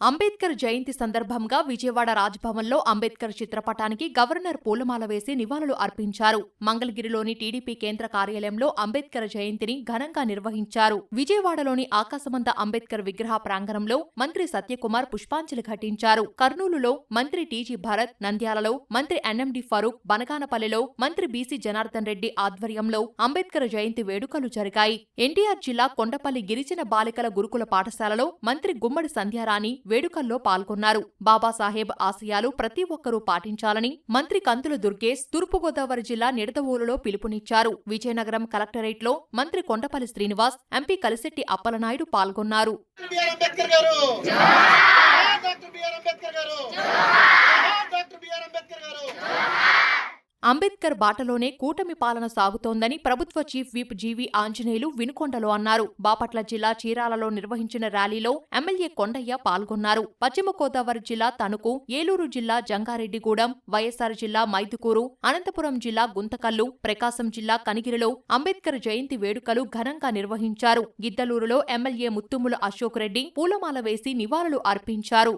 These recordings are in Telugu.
అంబేద్కర్ జయంతి సందర్భంగా విజయవాడ రాజ్భవన్లో అంబేద్కర్ చిత్రపటానికి గవర్నర్ పూలమాల వేసి నివాళులు అర్పించారు. మంగళగిరిలోని టీడీపీ కేంద్ర కార్యాలయంలో అంబేద్కర్ జయంతిని ఘనంగా నిర్వహించారు. విజయవాడలోని ఆకాశమంత అంబేద్కర్ విగ్రహ ప్రాంగణంలో మంత్రి సత్యకుమార్ పుష్పాంజలి ఘటించారు. కర్నూలులో మంత్రి టీజీ భరత్, నంద్యాలలో మంత్రి ఎన్ఎండి ఫరూక్, బనగానపల్లిలో మంత్రి బీసీ జనార్దన్ రెడ్డి ఆధ్వర్యంలో అంబేద్కర్ జయంతి వేడుకలు జరిగాయి. ఎన్టీఆర్ జిల్లా కొండపల్లి గిరిజన బాలికల గురుకుల పాఠశాలలో మంత్రి గుమ్మడి సంధ్యారాణి వేడుకల్లో పాల్గొన్నారు. బాబాసాహెబ్ ఆశయాలు ప్రతి ఒక్కరూ పాటించాలని మంత్రి కందుల దుర్గేష్ తూర్పుగోదావరి జిల్లా నిడదవోలులో పిలుపునిచ్చారు. విజయనగరం కలెక్టరేట్లో మంత్రి కొండపల్లి శ్రీనివాస్, ఎంపీ కలిశెట్టి అప్పలనాయుడు పాల్గొన్నారు. అంబేద్కర్ బాటలోనే కూటమి పాలన సాగుతోందని ప్రభుత్వ చీఫ్ విప్ జీవీ ఆంజనేయులు వినుకొండలో అన్నారు. బాపట్ల జిల్లా చీరాలలో నిర్వహించిన ర్యాలీలో ఎమ్మెల్యే కొండయ్య పాల్గొన్నారు. పశ్చిమ గోదావరి జిల్లా తణుకు, ఏలూరు జిల్లా జంగారెడ్డిగూడెం, వైఎస్సార్ జిల్లా మైదుకూరు, అనంతపురం జిల్లా గుంతకల్లు, ప్రకాశం జిల్లా కనిగిరిలో అంబేద్కర్ జయంతి వేడుకలు ఘనంగా నిర్వహించారు. గిద్దలూరులో ఎమ్మెల్యే ముత్తుముల అశోక్ రెడ్డి పూలమాల వేసి నివాళులు అర్పించారు.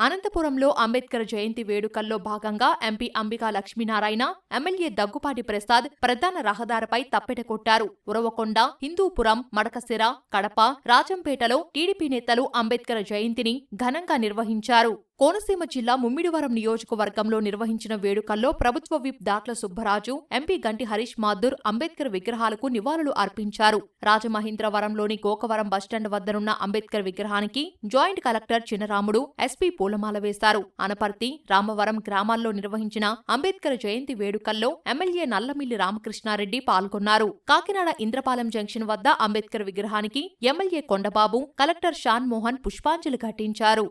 అనంతపురంలో అంబేద్కర్ జయంతి వేడుకల్లో భాగంగా ఎంపీ అంబికా లక్ష్మీనారాయణ, ఎమ్మెల్యే దగ్గుపాటి ప్రసాద్ ప్రధాన రహదారిపై తప్పెట కొట్టారు. ఉరవకొండ, హిందూపురం, మడకశిర, కడప, రాజంపేటలో టీడీపీ నేతలు అంబేద్కర్ జయంతిని ఘనంగా నిర్వహించారు. కోనసీమ జిల్లా ముమ్మిడివరం నియోజకవర్గంలో నిర్వహించిన వేడుకల్లో ప్రభుత్వ విప్ దాట్ల సుబ్బరాజు, ఎంపీ గంటి హరీష్ మాథుర్ అంబేద్కర్ విగ్రహాలకు నివాళులు అర్పించారు. రాజమహేంద్రవరంలోని గోకవరం బస్టాండ్ వద్దనున్న అంబేద్కర్ విగ్రహానికి జాయింట్ కలెక్టర్ చినరాముడు, ఎస్పీ పూలమాల వేశారు. అనపర్తి, రామవరం గ్రామాల్లో నిర్వహించిన అంబేద్కర్ జయంతి వేడుకల్లో ఎమ్మెల్యే నల్లమిల్లి రామకృష్ణారెడ్డి పాల్గొన్నారు. కాకినాడ ఇంద్రపాలెం జంక్షన్ వద్ద అంబేద్కర్ విగ్రహానికి ఎమ్మెల్యే కొండబాబు, కలెక్టర్ షాన్ మోహన్ పుష్పాంజలి ఘటించారు.